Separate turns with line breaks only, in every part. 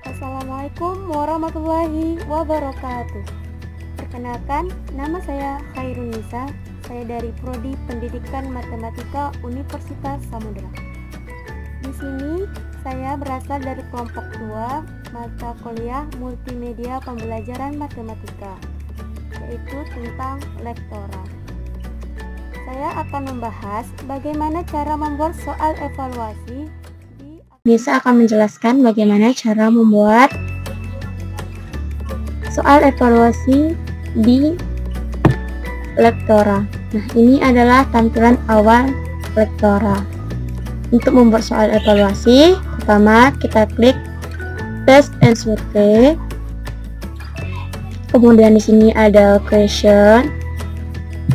Assalamualaikum warahmatullahi wabarakatuh. Perkenalkan, nama saya Khairun Nisa. Saya dari Prodi Pendidikan Matematika Universitas Samudera. Di sini saya berasal dari kelompok 2 mata kuliah Multimedia Pembelajaran Matematika, yaitu tentang lektora. Saya akan membahas bagaimana cara membuat soal evaluasi. Nisa akan menjelaskan bagaimana cara membuat soal evaluasi di lektora. Nah, ini adalah tampilan awal lektora. Untuk membuat soal evaluasi, pertama kita klik Test and Survey. Kemudian di sini ada question.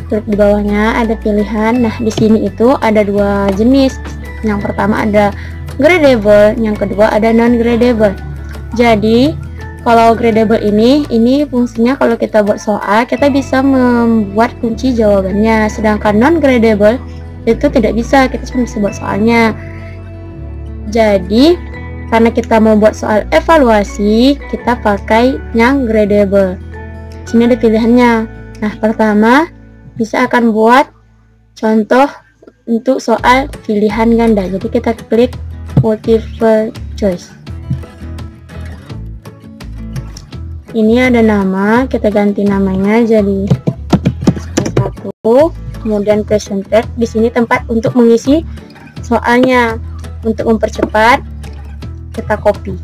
Klik di bawahnya ada pilihan. Nah, di sini itu ada dua jenis. Yang pertama ada gradable, yang kedua ada non-gradable. Jadi kalau gradable ini fungsinya kalau kita buat soal kita bisa membuat kunci jawabannya, sedangkan non-gradable itu tidak bisa, kita cuma bisa buat soalnya. Jadi karena kita mau buat soal evaluasi, kita pakai yang gradable. Sini ada pilihannya. Nah, pertama bisa akan buat contoh untuk soal pilihan ganda. Jadi kita klik multiple choice. Ini ada nama, kita ganti namanya jadi satu. Kemudian question tag, di sini tempat untuk mengisi soalnya. Untuk mempercepat, kita copy.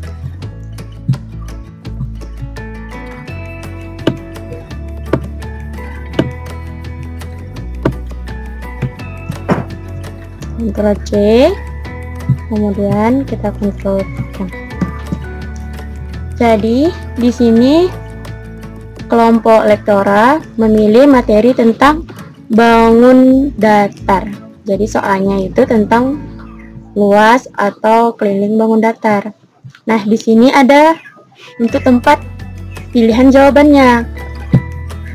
Ctrl C. Kemudian kita kontrol tekan. Jadi di sini kelompok lektora memilih materi tentang bangun datar. Jadi soalnya itu tentang luas atau keliling bangun datar. Nah, di sini ada untuk tempat pilihan jawabannya.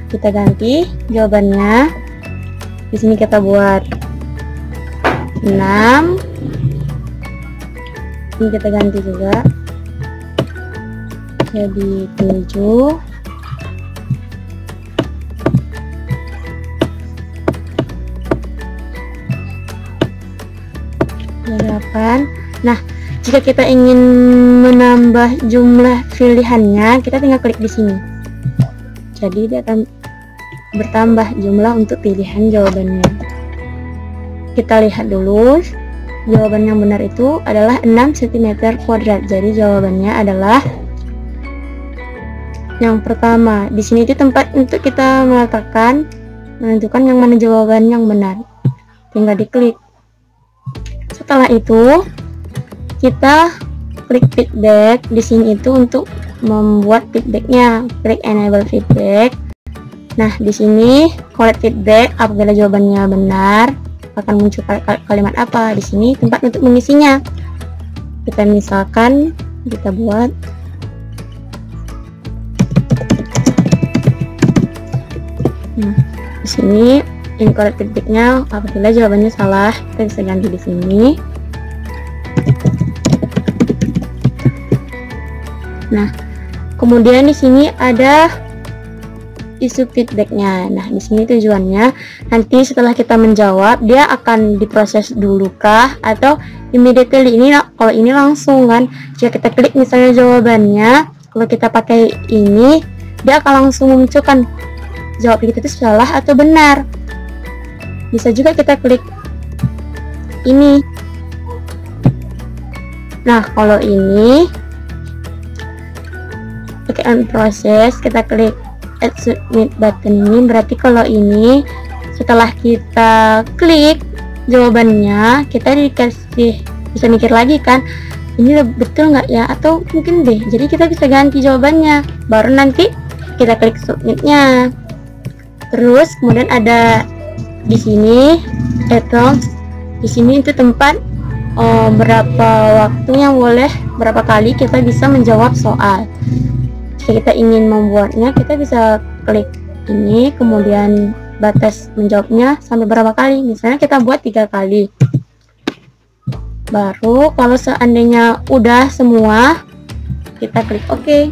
Kita ganti jawabannya. Di sini kita buat 6. Ini kita ganti juga jadi 7. Jadi 8. Nah, jika kita ingin menambah jumlah pilihannya, kita tinggal klik di sini. Jadi dia akan bertambah jumlah untuk pilihan jawabannya. Kita lihat dulu. Jawaban yang benar itu adalah 6 cm². Jadi jawabannya adalah yang pertama. Di sini itu tempat untuk kita menentukan yang mana jawaban yang benar. Tinggal diklik. Setelah itu kita klik feedback. Di sini itu untuk membuat feedbacknya. Klik enable feedback. Nah, di sini collect feedback. Apabila jawabannya benar, akan muncul kalimat apa. Di sini tempat untuk mengisinya. Kita misalkan kita buat di sini incorrect feedbacknya. Apabila jawabannya salah, kita bisa ganti di sini. Nah, kemudian di sini ada isu feedbacknya. Nah, di sini tujuannya nanti setelah kita menjawab dia akan diproses dulu kah atau immediately. Ini kalau ini langsung kan, jika kita klik misalnya jawabannya, kalau kita pakai ini dia akan langsung memunculkan jawab kita itu salah atau benar. Bisa juga kita klik ini. Nah, kalau ini pakai unprocess, kita klik add submit button ini. Berarti kalau ini setelah kita klik jawabannya, kita dikasih bisa mikir lagi kan, ini betul nggak ya, atau mungkin deh. Jadi kita bisa ganti jawabannya, baru nanti kita klik submitnya. Terus kemudian ada di sini atoms. Di sini itu tempat berapa waktu yang boleh, berapa kali kita bisa menjawab soal. Jika kita ingin membuatnya, kita bisa klik ini, kemudian batas menjawabnya sampai berapa kali. Misalnya kita buat 3 kali. Baru kalau seandainya udah semua, kita klik OK.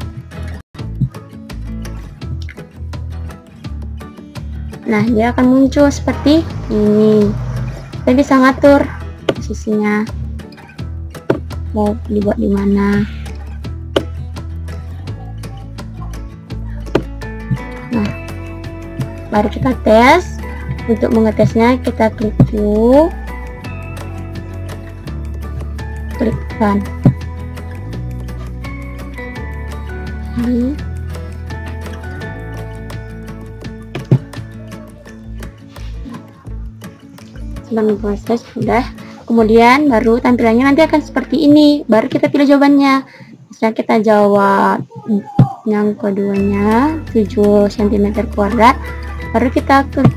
Nah, dia akan muncul seperti ini. Kita bisa ngatur posisinya, mau dibuat di mana. Nah, baru kita tes. Untuk mengetesnya kita klik view, klik run. Ini sedang proses, sudah. Kemudian baru tampilannya nanti akan seperti ini. Baru kita pilih jawabannya. Misalnya kita jawab yang keduanya 7 cm², baru kita klik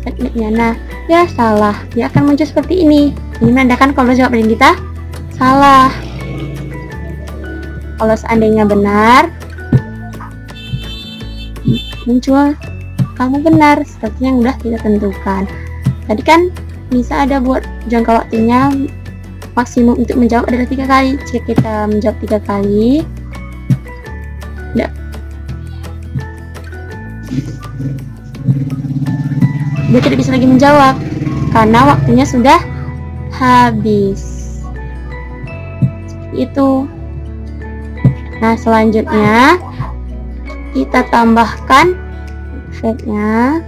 submitnya. Nah, ya salah, dia akan muncul seperti ini. Ini menandakan kalau jawaban kita salah. Kalau seandainya benar, muncul kamu benar seperti yang sudah kita tentukan. Tadi kan bisa ada buat jangka waktunya maksimum untuk menjawab adalah 3 kali. Jika kita menjawab 3 kali, dia tidak bisa lagi menjawab karena waktunya sudah habis. Seperti itu. Nah, selanjutnya kita tambahkan efeknya.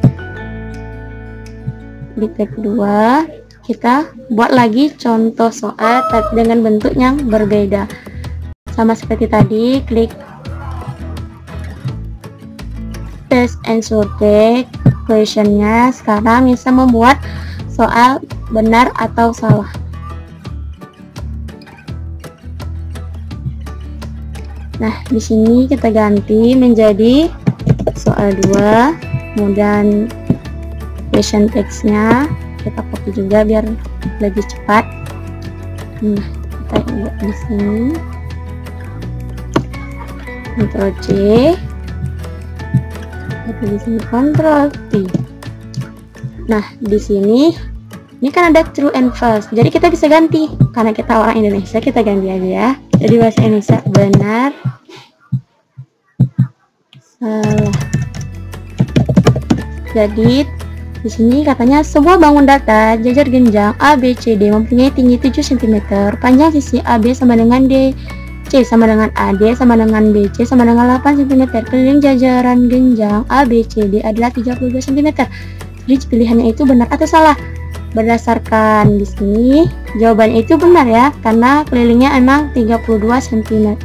Di tab 2 kita buat lagi contoh soal tapi dengan bentuk yang berbeda. Sama seperti tadi, klik test and survey questionnya. Sekarang bisa membuat soal benar atau salah. Nah, di sini kita ganti menjadi soal 2, kemudian question text-nya kita copy juga biar lebih cepat. Nah, kita buat di sini. Ctrl C. Kita di sini Ctrl V. Nah, di sini ini kan ada true and false. Jadi kita bisa ganti. Karena kita orang Indonesia, kita ganti aja ya. Jadi bahasa Indonesia benar, salah. Jadi di sini katanya sebuah bangun data jajar genjang ABCD mempunyai tinggi 7 cm, panjang sisi AB sama dengan DC sama dengan AD sama dengan BC sama dengan 8 cm, keliling jajaran genjang ABCD adalah 32 cm. Jadi pilihannya itu benar atau salah? Berdasarkan di sini jawabannya itu benar ya, karena kelilingnya emang 32 cm.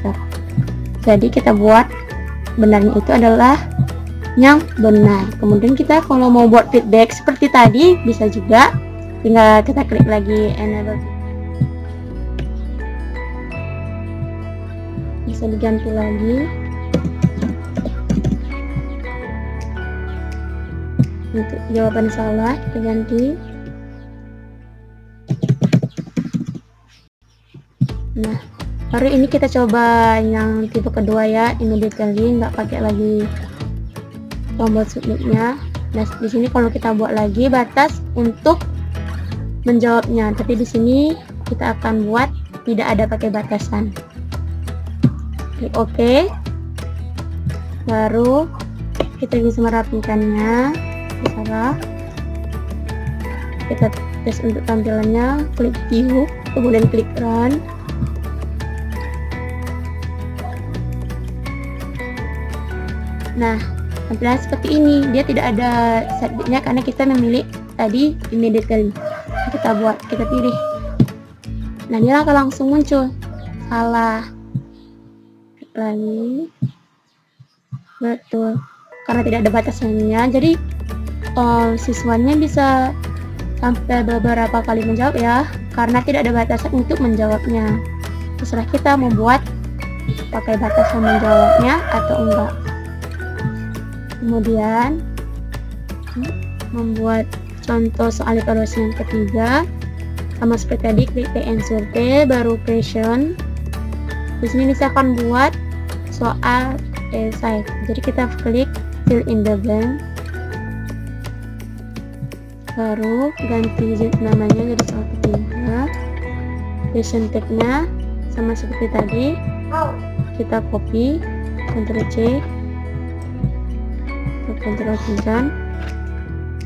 Jadi kita buat benarnya itu adalah yang benar. Kemudian kita kalau mau buat feedback seperti tadi bisa juga, tinggal kita klik lagi enable, bisa diganti lagi. Untuk jawaban salah kita ganti. Nah, baru ini kita coba yang tipe kedua ya, immediately, nggak pakai lagi tombol submitnya. Nah, di sini kalau kita buat lagi batas untuk menjawabnya, tapi di sini kita akan buat tidak ada pakai batasan. Klik OK. Baru kita bisa merapikannya. Kita tes untuk tampilannya, klik view, kemudian klik run. Nah, tampilan seperti ini. Dia tidak ada setbitnya karena kita memilih tadi immediately. Kita buat, kita pilih. Nah, dia akan langsung muncul. Salah. Klik lagi. Betul. Karena tidak ada batasannya, jadi siswanya bisa sampai beberapa kali menjawab ya, karena tidak ada batasan untuk menjawabnya. Terserah kita membuat pakai batasan menjawabnya atau enggak. Kemudian membuat contoh soal evaluasi yang ketiga, sama seperti tadi, klik test and survey, baru question. Di sini bisa akan buat soal esai. Jadi kita klik fill in the blank, baru ganti namanya jadi soal ketiga. Question tag-nya sama seperti tadi, kita copy, Ctrl C, Ctrl V kan.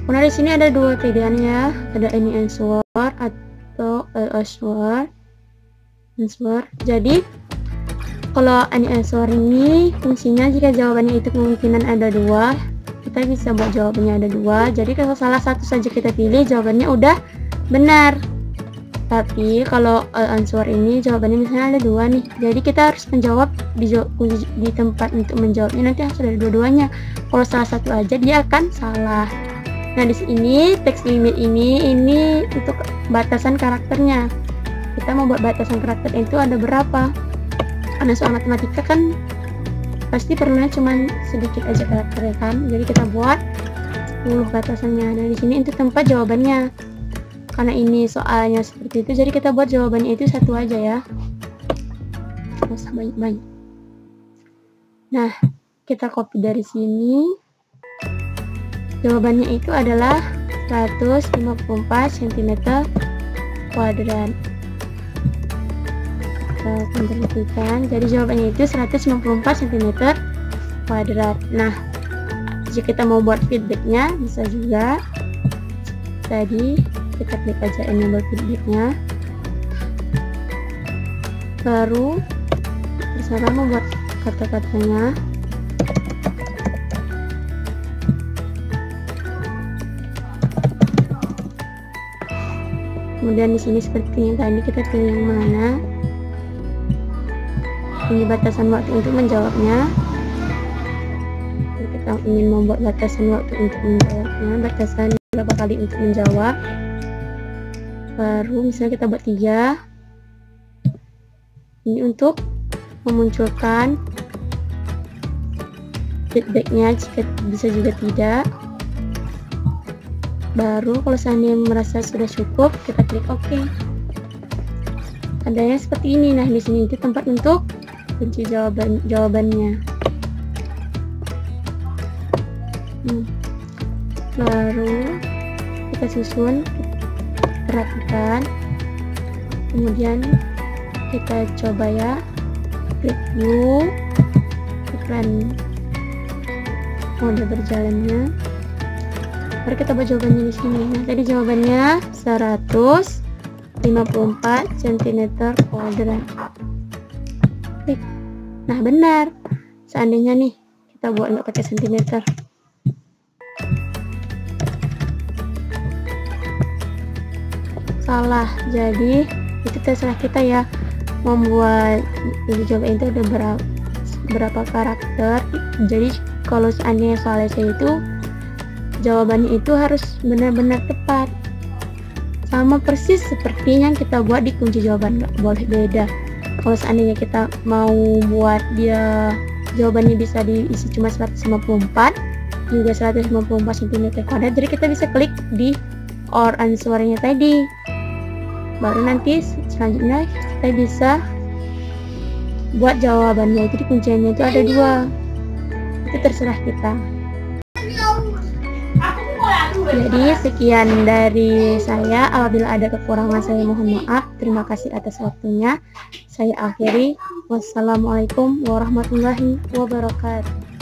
Nah di sini ada dua pilihannya, ada any answer atau answer. Jadi kalau any answer ini fungsinya jika jawabannya itu kemungkinan ada dua, kita bisa buat jawabannya ada dua. Jadi kalau salah satu saja kita pilih, jawabannya udah benar. Tapi kalau answer ini jawabannya misalnya ada dua nih, jadi kita harus menjawab di tempat untuk menjawabnya nanti harus ada dua-duanya. Kalau salah satu aja dia akan salah. Nah di sini text limit ini untuk batasan karakternya. Kita mau buat batasan karakter itu ada berapa? Karena soal matematika kan pasti perlunya cuma sedikit aja karakternya kan. Jadi kita buat 10 batasannya. Nah di sini untuk tempat jawabannya. Karena ini soalnya seperti itu, jadi kita buat jawabannya itu satu aja ya. Nggak usah banyak-banyak. Nah, kita copy dari sini. Jawabannya itu adalah 154 cm kuadrat. Kita konversikan. Jadi jawabannya itu 154 cm kuadrat. Nah, jika kita mau buat feedbacknya bisa juga. Tadi kita klik aja enable feedbacknya, baru terserah mau buat kata-katanya. Kemudian di sini seperti yang tadi kita pilih yang mana. Ini batasan waktu untuk menjawabnya. Kita ingin membuat batasan waktu untuk menjawabnya, batasan berapa kali untuk menjawab. Baru misalnya kita buat 3. Ini untuk memunculkan feedbacknya, jika bisa juga tidak. Baru kalau seandainya merasa sudah cukup, kita klik OK. Adanya seperti ini. Nah di sini itu tempat untuk kunci jawabannya. Baru kita susun, perhatikan, kemudian kita coba ya, klik view iklan mode berjalannya, baru kita buat jawabannya di sini. Nah tadi jawabannya 154 cm kuadrat. Klik. Nah benar. Seandainya nih kita buat nggak pakai sentimeter, salah. Jadi itu terserah kita ya, membuat jawaban itu ada berapa karakter. Jadi kalau seandainya soal essay itu jawabannya itu harus benar-benar tepat, sama persis seperti yang kita buat di kunci jawaban, nggak boleh beda. Kalau seandainya kita mau buat dia jawabannya bisa diisi cuma 154 juga 154 cm kuadrat, jadi kita bisa klik di or answer-nya tadi. Baru nanti selanjutnya kita bisa buat jawabannya itu di kunciannya itu ada 2. Itu terserah kita. Jadi sekian dari saya. Apabila ada kekurangan saya mohon maaf. Terima kasih atas waktunya. Saya akhiri. Wassalamualaikum warahmatullahi wabarakatuh.